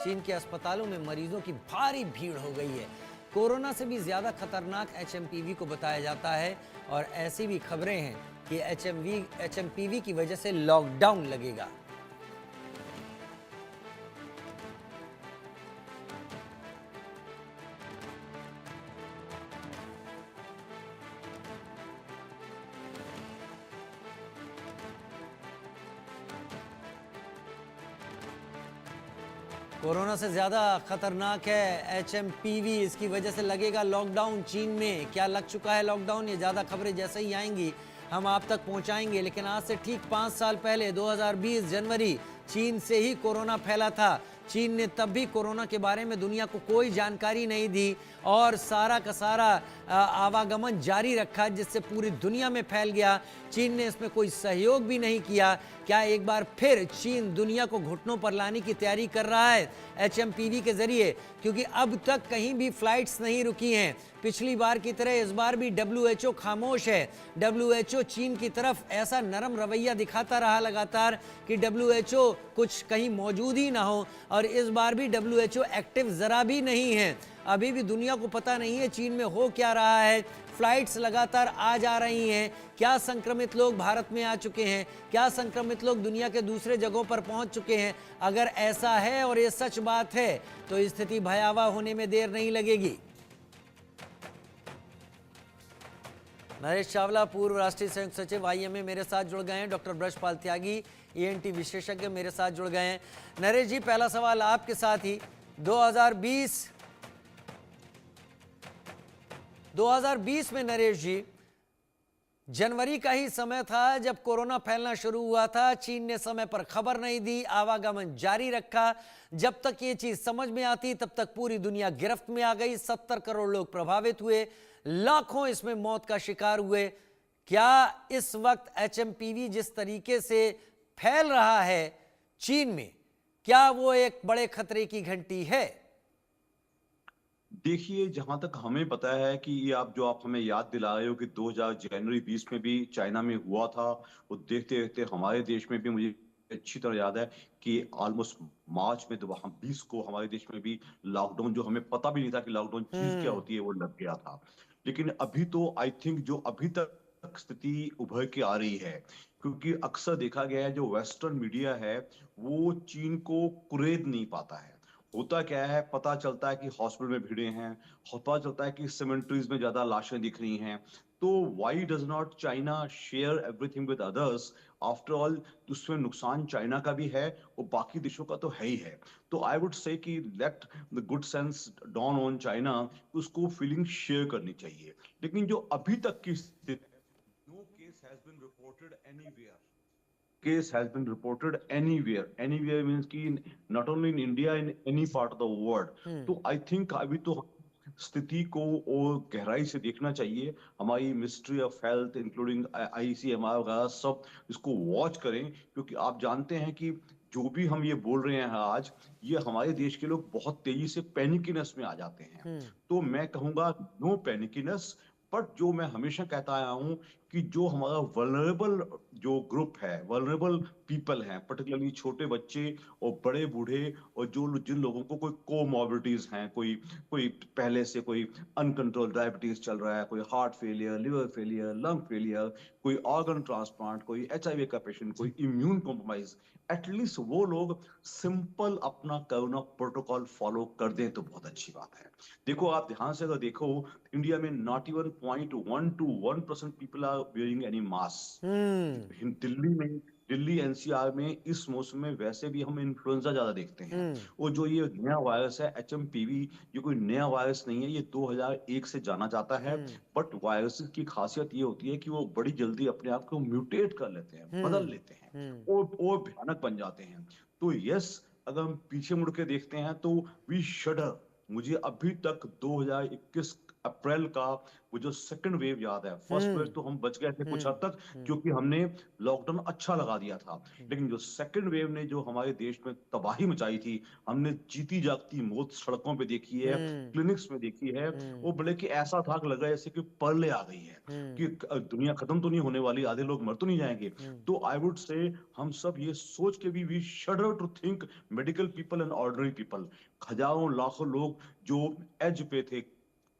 चीन के अस्पतालों में मरीजों की भारी भीड़ हो गई है। कोरोना से भी ज्यादा खतरनाक एचएमपीवी को बताया जाता है और ऐसी भी खबरें हैं कि एचएमपीवी की वजह से लॉकडाउन लगेगा। कोरोना से ज़्यादा खतरनाक है एचएमपीवी, इसकी वजह से लगेगा लॉकडाउन। चीन में क्या लग चुका है लॉकडाउन, ये ज़्यादा खबरें जैसे ही आएंगी हम आप तक पहुंचाएंगे। लेकिन आज से ठीक 5 साल पहले 2020 जनवरी चीन से ही कोरोना फैला था। चीन ने तब भी कोरोना के बारे में दुनिया को कोई जानकारी नहीं दी और सारा का सारा आवागमन जारी रखा, जिससे पूरी दुनिया में फैल गया। चीन ने इसमें कोई सहयोग भी नहीं किया। क्या एक बार फिर चीन दुनिया को घुटनों पर लाने की तैयारी कर रहा है एचएमपीवी के जरिए? क्योंकि अब तक कहीं भी फ्लाइट्स नहीं रुकी हैं। पिछली बार की तरह इस बार भी डब्ल्यूएचओ खामोश है। डब्ल्यूएचओ चीन की तरफ ऐसा नरम रवैया दिखाता रहा लगातार कि डब्ल्यूएचओ कुछ कहीं मौजूद ही ना हो, और इस बार भी डब्ल्यूएचओ एक्टिव जरा भी नहीं है। अभी भी दुनिया को पता नहीं है चीन में हो क्या रहा है। फ्लाइट्स लगातार आ जा रही हैं। क्या संक्रमित लोग भारत में आ चुके हैं? क्या संक्रमित लोग दुनिया के दूसरे जगहों पर पहुंच चुके हैं? अगर ऐसा है और ये सच बात है तो स्थिति भयावह होने में देर नहीं लगेगी। नरेश चावला, पूर्व राष्ट्रीय संयुक्त सचिव आईएमए, मेरे साथ जुड़ गए हैं। डॉक्टर ब्रजपाल त्यागी, ईएनटी विशेषज्ञ, मेरे साथ जुड़ गए हैं। नरेश जी, पहला सवाल आपके साथ ही। 2020 में नरेश जी, जनवरी का ही समय था जब कोरोना फैलना शुरू हुआ था। चीन ने समय पर खबर नहीं दी, आवागमन जारी रखा। जब तक ये चीज समझ में आती तब तक पूरी दुनिया गिरफ्त में आ गई। 70 करोड़ लोग प्रभावित हुए, लाखों इसमें मौत का शिकार हुए। क्या इस वक्त एचएमपीवी जिस तरीके से फैल रहा है चीन में, क्या वो एक बड़े खतरे की घंटी है? देखिए, जहां तक हमें पता है कि ये आप हमें याद दिला रहे हो कि 2000 जनवरी 20 में भी चाइना में हुआ था। वो देखते देखते हमारे देश में भी, मुझे अच्छी तरह याद है कि ऑलमोस्ट मार्च में 20 को हमारे देश में भी लॉकडाउन, जो हमें पता भी नहीं था कि लॉकडाउन चीज क्या होती है, वो लग गया था। लेकिन अभी तो आई थिंक जो अभी तक स्थिति उभर के आ रही है, क्योंकि अक्सर देखा गया है जो वेस्टर्न मीडिया है वो चीन को कुरेद नहीं पाता है। होता क्या है, पता चलता है कि हॉस्पिटल में भीड़े हैं, पता चलता है कि सिमेंट्रीज में ज्यादा लाशें दिख रही हैं। तो why does not China share everything with others? After all उसमें नुकसान चाइना का भी है और बाकी देशों का तो है ही है। तो आई would say that let the good sense dawn on China, उसको फीलिंग शेयर करनी चाहिए। लेकिन जो अभी तक की स्थिति है, no case has been reported anywhere. case has been reported anywhere. Anywhere means कि not only in India, in any part of the world. तो I think अभी तो स्थिति को और गहराई से देखना चाहिए। हमारी ministry of health including ICMR वगैरह सब इसको वॉच करें, क्योंकि आप जानते हैं कि जो भी हम ये बोल रहे हैं आज, ये हमारे देश के लोग बहुत तेजी से पैनिकीनेस में आ जाते हैं। तो मैं कहूंगा नो पैनिकीनेस। बट जो मैं हमेशा कहता आया हूं कि जो हमारा वल्नरेबल जो ग्रुप है, वल्नरेबल पीपल हैं, पर्टिकुलरली छोटे बच्चे और बड़े बूढ़े, और जो जिन लोगों को कोई कोमॉर्बिडिटीज हैं, कोई कोई पहले से कोई अनकंट्रोल डायबिटीज चल रहा है, कोई heart failure, liver failure, lung failure, कोई ऑर्गन ट्रांसप्लांट, कोई एचआईवी का पेशेंट, कोई इम्यून कॉम्प्रोमाइज, एटलीस्ट वो लोग सिंपल अपना कोरोना प्रोटोकॉल फॉलो कर दें तो बहुत अच्छी बात है। देखो, आप ध्यान से अगर देखो, इंडिया में not even 0.1 to 1% people are wearing any mask. Delhi में, दिल्ली एनसीआर में इस मौसम में वैसे भी हम इन्फ्लुएंजा ज्यादा देखते हैं। और जो ये नया वायरस है एचएमपीवी, ये कोई नया वायरस नहीं है, ये 2001 से जाना जाता है। बट वायरस की खासियत ये होती है कि वो बड़ी जल्दी अपने आप को म्यूटेट कर लेते हैं, बदल लेते हैं और भयानक बन जाते हैं। तो यस, अगर हम पीछे मुड़ के देखते हैं तो वी शडर। मुझे अभी तक 2021 अप्रैल का वो जो सेकंड वेव याद है। फर्स्ट वेव तो हम बच गए थे कुछ हद तक, क्योंकि हमने लॉकडाउन अच्छा लगा दिया था। लेकिन जो सेकंड वेव ने जो हमारे देश में तबाही मचाई थी, हमने जीती जागती मौत सड़कों पे देखी है, क्लिनिक्स में देखी है। वो बड़े कि ऐसा था कि लगा जैसे कि परले आ गई है, कि दुनिया खत्म तो नहीं होने वाली, आधे लोग मर तो नहीं जाएंगे। तो आई वुड से हम सब ये सोच के भी we shudder to think, medical people and ordinary people, हजारों लाखों लोग जो एज पे थे,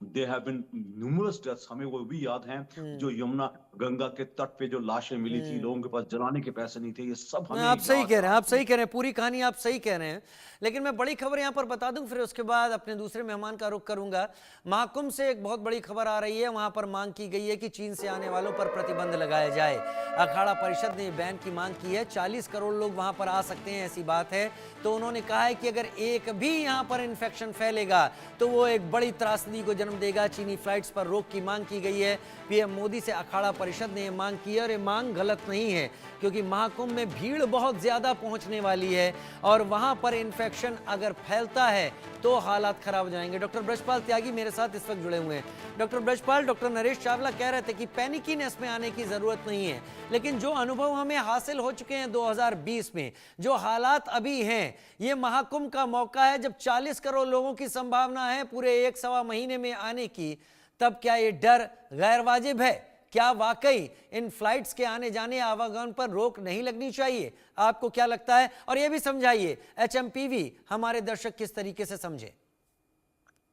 they have been numerous deaths. हमें वो भी याद हैं जो यमुना गंगा के तट पे जो लाशें मिली थी, लोगों के पास जलाने के पैसे नहीं थे, ये सब हमें आप सही याद कह है रहे हैं, आप आज सही भी। कह रहे हैं, पूरी कहानी आप सही कह रहे हैं। लेकिन मैं बड़ी खबर यहां पर बता दूं, फिर उसके बाद अपने दूसरे मेहमान का रुख करूंगा। महाकुंभ से एक बहुत बड़ी खबर आ रही है। वहां पर मांग की गई है कि चीन से आने वालों पर प्रतिबंध लगाया जाए। अखाड़ा परिषद ने बैन की मांग की है। 40 करोड़ लोग वहां पर आ सकते हैं, ऐसी बात है। तो उन्होंने कहा है कि अगर एक भी यहां पर इन्फेक्शन फैलेगा तो वो एक बड़ी त्रासदी को जन्म देगा। चीनी फ्लाइट्स पर रोक की मांग की गई है। पीएम मोदी से अखाड़ा परिषद ने यह मांग की है, और ये मांग गलत नहीं है, क्योंकि महाकुंभ में भीड़ बहुत ज्यादा पहुंचने वाली है और वहां पर इन्फेक्शन अगर फैलता है तो हालात खराब हो जाएंगे। डॉक्टर ब्रजपाल त्यागी मेरे साथ इस वक्त जुड़े हुए हैं। डॉक्टर ब्रजपाल, डॉक्टर नरेश चावला कह रहे थे कि पैनिकीनेस में आने की जरूरत नहीं है, लेकिन जो अनुभव हमें हासिल हो चुके हैं 2020 में, जो हालात अभी हैं, ये महाकुंभ का मौका है जब 40 करोड़ लोगों की संभावना है पूरे 1 सवा महीने में आने की। तब क्या ये डर गैर वाजिब है? क्या वाकई इन फ्लाइट्स के आने जाने आवागमन पर रोक नहीं लगनी चाहिए? आपको क्या लगता है? और यह भी समझाइए, एचएमपीवी हमारे दर्शक किस तरीके से समझे।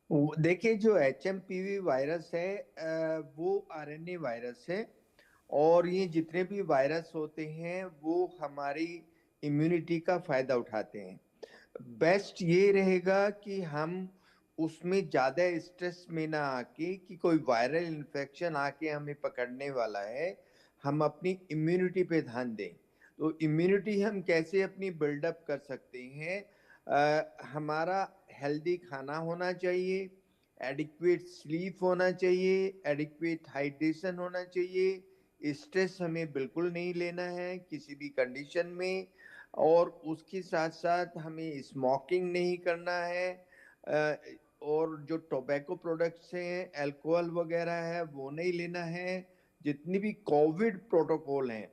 देखिए, जो एचएमपीवी वायरस है वो आरएनए वायरस है, और ये जितने भी वायरस होते हैं वो हमारी इम्यूनिटी का फायदा उठाते हैं। बेस्ट ये रहेगा कि हम उसमें ज़्यादा स्ट्रेस में ना आके कि कोई वायरल इन्फेक्शन आके हमें पकड़ने वाला है, हम अपनी इम्यूनिटी पे ध्यान दें। तो इम्यूनिटी हम कैसे अपनी बिल्डअप कर सकते हैं? हमारा हेल्दी खाना होना चाहिए, एडिक्वेट स्लीप होना चाहिए, एडिक्वेट हाइड्रेशन होना चाहिए, स्ट्रेस हमें बिल्कुल नहीं लेना है किसी भी कंडीशन में, और उसके साथ साथ हमें स्मोकिंग नहीं करना है, और जो टोबैको प्रोडक्ट्स हैं, अल्कोहल वगैरह है, वो नहीं लेना है। जितनी भी कोविड प्रोटोकॉल हैं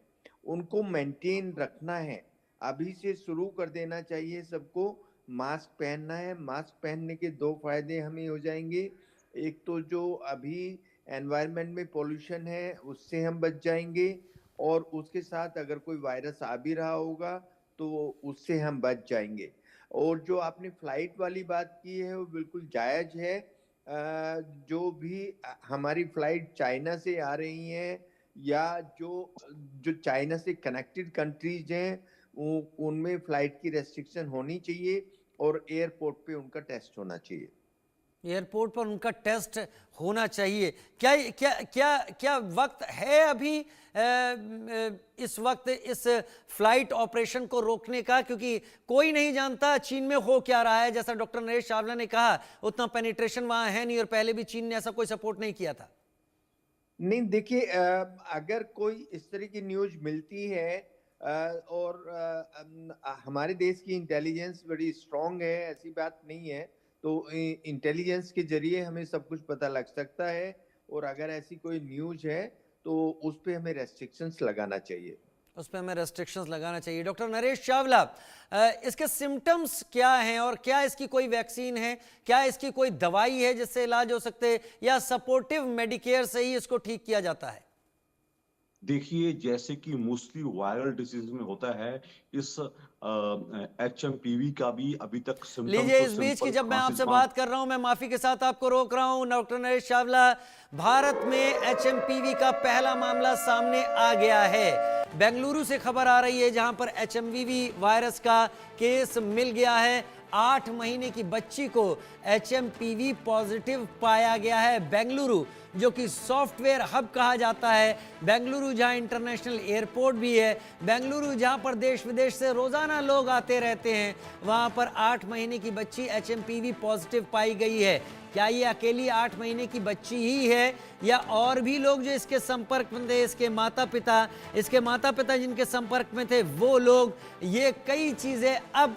उनको मेंटेन रखना है। अभी से शुरू कर देना चाहिए सबको। मास्क पहनना है। मास्क पहनने के दो फायदे हमें हो जाएंगे। एक तो जो अभी एनवायरनमेंट में पोल्यूशन है उससे हम बच जाएंगे, और उसके साथ अगर कोई वायरस आ भी रहा होगा तो उससे हम बच जाएंगे। और जो आपने फ्लाइट वाली बात की है वो बिल्कुल जायज़ है। जो भी हमारी फ्लाइट चाइना से आ रही हैं, या जो जो चाइना से कनेक्टेड कंट्रीज हैं, उनमें फ्लाइट की रेस्ट्रिक्शन होनी चाहिए, और एयरपोर्ट पे उनका टेस्ट होना चाहिए। एयरपोर्ट पर उनका टेस्ट होना चाहिए। क्या क्या क्या क्या वक्त है अभी इस वक्त इस फ्लाइट ऑपरेशन को रोकने का? क्योंकि कोई नहीं जानता चीन में हो क्या रहा है। जैसा डॉक्टर नरेश चावला ने कहा, उतना पेनिट्रेशन वहां है नहीं, और पहले भी चीन ने ऐसा कोई सपोर्ट नहीं किया था। नहीं, देखिए, अगर कोई इस तरह की न्यूज मिलती है, और हमारे देश की इंटेलिजेंस बड़ी स्ट्रांग है, ऐसी बात नहीं है, तो इंटेलिजेंस के जरिए हमें सब कुछ पता लग सकता है, और अगर ऐसी कोई न्यूज है तो उस पर हमें रेस्ट्रिक्शंस लगाना चाहिए। उस पर हमें रेस्ट्रिक्शंस लगाना चाहिए। डॉक्टर नरेश चावला, इसके सिम्टम्स क्या हैं, और क्या इसकी कोई वैक्सीन है? क्या इसकी कोई दवाई है जिससे इलाज हो सकते हैं, या सपोर्टिव मेडिकेयर से ही इसको ठीक किया जाता है? देखिए, जैसे कि मोस्टली वायरल डिसीज में होता है, इस एचएमपीवी का भी अभी तक सिम्टम लीजिए, तो इस बीच की सिंपल जब मैं खांसी आपसे जुकाम। बात कर रहा हूं, मैं माफी के साथ आपको रोक रहा हूं। डॉक्टर नरेश चावला, भारत में एचएमपीवी का पहला मामला सामने आ गया है। बेंगलुरु से खबर आ रही है, जहां पर एचएमवीवी वायरस का केस मिल गया है। 8 महीने की बच्ची को एचएमपीवी पॉजिटिव पाया गया है। बेंगलुरु, जो कि सॉफ्टवेयर हब कहा जाता है, बेंगलुरु जहां इंटरनेशनल एयरपोर्ट भी है, बेंगलुरु जहां पर देश विदेश से रोजाना लोग आते रहते हैं, वहां पर 8 महीने की बच्ची एचएमपीवी पॉजिटिव पाई गई है। क्या ये अकेली 8 महीने की बच्ची ही है, या और भी लोग जो इसके संपर्क में थे, इसके माता पिता जिनके संपर्क में थे वो लोग? ये कई चीजें अब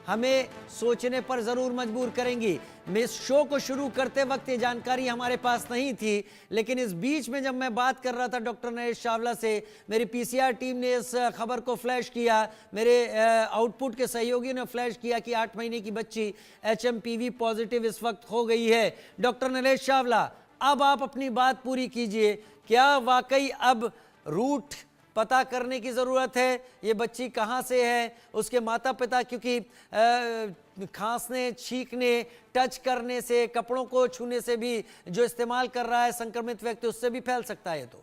हमें सोचने पर ज़रूर मजबूर करेंगी। मैं इस शो को शुरू करते वक्त ये जानकारी हमारे पास नहीं थी, लेकिन इस बीच में जब मैं बात कर रहा था डॉक्टर नरेश चावला से, मेरी पीसीआर टीम ने इस खबर को फ्लैश किया, मेरे आउटपुट के सहयोगियों ने फ्लैश किया कि 8 महीने की बच्ची HMPV पॉजिटिव इस वक्त हो गई है। डॉक्टर नरेश चावला, अब आप अपनी बात पूरी कीजिए। क्या वाकई अब रूट पता करने की ज़रूरत है? ये बच्ची कहाँ से है, उसके माता पिता, क्योंकि खांसने, छींकने, टच करने से, कपड़ों को छूने से भी जो इस्तेमाल कर रहा है संक्रमित व्यक्ति, उससे भी फैल सकता है। तो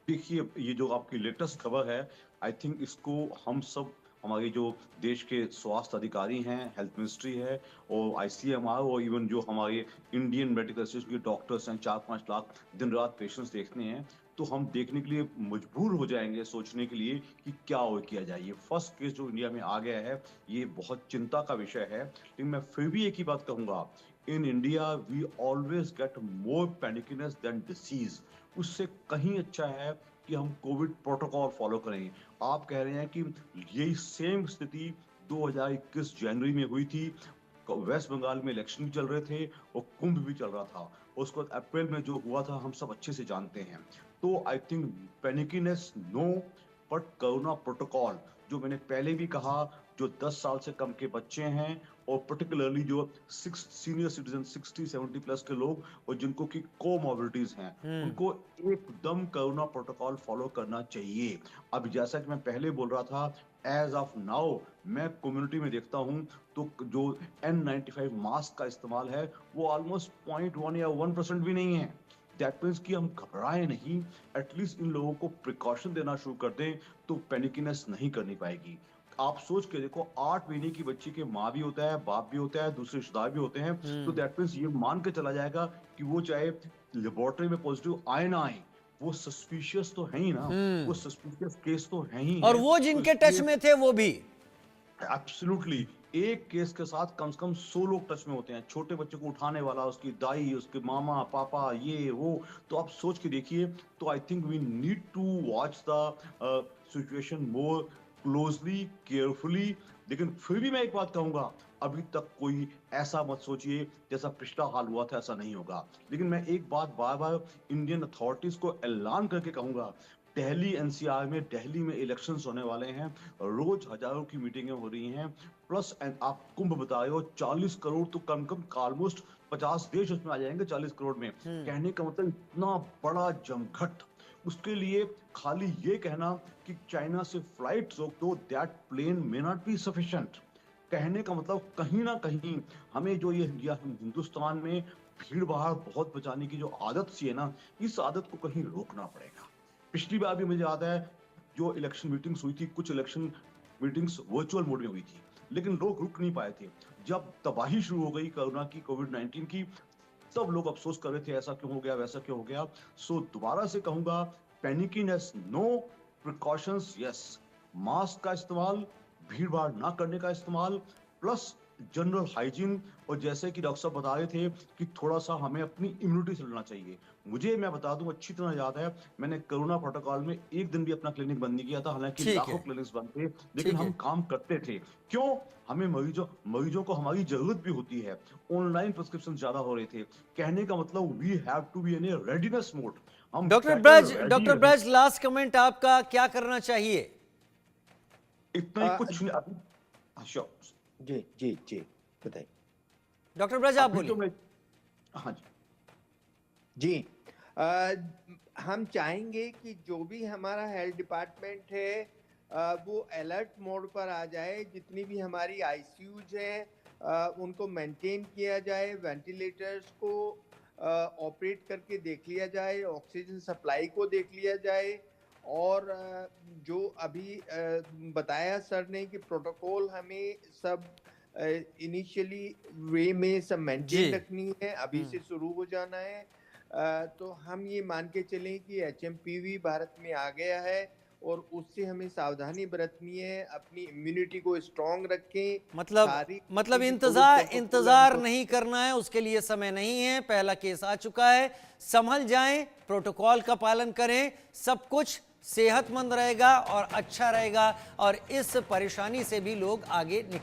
देखिए, ये जो आपकी लेटेस्ट खबर है, आई थिंक इसको हम सब, हमारे जो देश के स्वास्थ्य अधिकारी हैं, हेल्थ मिनिस्ट्री है और ICMR और इवन जो हमारे इंडियन मेडिकल एसोसिएशन के डॉक्टर्स हैं, 4-5 लाख दिन रात पेशेंट्स देखते हैं, तो हम देखने के लिए मजबूर हो जाएंगे, सोचने के लिए कि क्या और किया जाए। ये फर्स्ट केस जो इंडिया में आ गया है, ये बहुत चिंता का विषय है, लेकिन मैं फिर भी एक ही बात कहूंगा, in India we always get more panicness than disease. उससे कहीं अच्छा है कि हम कोविड प्रोटोकॉल फॉलो करें। आप कह रहे हैं कि यही सेम स्थिति 2021 जनवरी में हुई थी, वेस्ट बंगाल में इलेक्शन भी चल रहे थे और कुंभ भी चल रहा था, उसके बाद अप्रैल में जो हुआ था हम सब अच्छे से जानते हैं। तो I think panickiness no, but corona protocol, जो मैंने पहले भी कहा, जो 10 साल से कम के बच्चे हैं और पर्टिकुलरली जो सीनियर सिटीजन 60-70 प्लस के लोग और जिनको की कोमॉर्बिडिटीज हैं, उनको एकदम कोरोना प्रोटोकॉल फॉलो करना चाहिए। अब जैसा कि मैं पहले बोल रहा था, एज ऑफ नाउ मैं कम्युनिटी में देखता हूं तो जो N95 मास्क का इस्तेमाल है वो ऑलमोस्ट 0.1 या 1% भी नहीं है। दैट मीन्स कि हम घबराए नहीं, एटलीस्ट इन लोगों को प्रिकॉशन देना शुरू कर दें तो पैनिकीनेस नहीं करनी पाएगी। आप सोच के देखो, 8 महीने की बच्ची के माँ भी होता है, बाप भी होता है, दूसरे रिश्तेदार भी होते हैं, तो दैट मीन्स ये मान के चला जाएगा कि वो चाहे लेबोरेटरी में पॉजिटिव आए ना आए, वो सस्पिशियस तो है ही ना, वो सस्पिशियस केस तो है ही और है। वो जिनके टच में थे वो भी एब्सोल्युटली, एक केस के साथ कम से कम 100 लोग टच में होते हैं, छोटे बच्चे को उठाने वाला, उसकी दाई, उसके मामा पापा, ये वो। तो आप सोच के देखिए, तो I think we need to watch the situation more closely, carefully. लेकिन फिर भी मैं एक बात कहूंगा, अभी तक कोई ऐसा मत सोचिए जैसा पिछला हाल हुआ था, ऐसा नहीं होगा। लेकिन मैं एक बात बार बार इंडियन अथॉरिटीज को ऐलान करके कहूंगा, दिल्ली NCR में, दिल्ली में इलेक्शंस होने वाले हैं, रोज हजारों की मीटिंगें हो रही हैं, प्लस आप कुंभ बता रहे हो, 40 करोड़ तो कम ऑलमोस्ट 50 देश उसमें आ जाएंगे 40 करोड़ में। कहने का मतलब इतना बड़ा जमघट, उसके लिए खाली ये कहना कि चाइना से फ्लाइट रोक दो, that plane may not be sufficient. कहने का मतलब कहीं ना कहीं हमें जो ये हिंदुस्तान में भीड़ भाड़ बहुत बचाने की जो आदत सी है ना, इस आदत को कहीं रोकना पड़ेगा। पिछली बार भी मुझे याद है, जो इलेक्शन मीटिंग्स हुई थी, कुछ इलेक्शन मीटिंग्स वर्चुअल मोड में हुई थी, लेकिन लोग रुक नहीं पाए थे। जब तबाही शुरू हो गई कोरोना की, कोविड-19 की, सब लोग अफसोस कर रहे थे, ऐसा क्यों हो गया, वैसा क्यों हो गया। सो दोबारा से कहूंगा, पैनिकीनेस नो, प्रिकॉशंस यस, मास्क का इस्तेमाल, भीड़ भाड़ ना करने का इस्तेमाल, प्लस जनरल हाइजीन, और जैसे कि डॉक्टर साहब बता रहे थे कि थोड़ा सा हमें अपनी इम्यूनिटी से लड़ना चाहिए। मुझे, मैं बता दूं, अच्छी तरह याद है, मैंने कोरोना प्रोटोकॉल में एक दिन भी अपना क्लिनिक बंद नहीं किया था, हालांकि लाखों क्लिनिक्स बंद थे, लेकिन हम काम करते थे। क्यों? हमें मरीजों को हमारी जरूरत भी होती है। ऑनलाइन प्रिस्क्रिप्शन ज्यादा हो रहे थे। कहने का मतलब we have to be in a readiness mode. हम डॉक्टर ब्रज, लास्ट कमेंट आपका, क्या करना चाहिए? इतना ही कुछ नहीं अभी। जी जी जी, बताइए डॉक्टर ब्रज, आप बोलिए। तो हाँ जी हम चाहेंगे कि जो भी हमारा हेल्थ डिपार्टमेंट है वो अलर्ट मोड पर आ जाए। जितनी भी हमारी ICUs हैं उनको मेंटेन किया जाए, वेंटिलेटर्स को ऑपरेट करके देख लिया जाए, ऑक्सीजन सप्लाई को देख लिया जाए, और जो अभी बताया सर ने कि प्रोटोकॉल हमें सब इनिशियली वे में सब मेंटेन रखनी है, अभी से शुरू हो जाना है। तो हम ये मान के चलें कि HMPV भारत में आ गया है और उससे हमें सावधानी बरतनी है, अपनी इम्यूनिटी को स्ट्रांग रखें। मतलब इंतजार नहीं करना है, उसके लिए समय नहीं है, पहला केस आ चुका है, संभल जाएं, प्रोटोकॉल का पालन करें, सब कुछ सेहतमंद रहेगा और अच्छा रहेगा, और इस परेशानी से भी लोग आगे निकल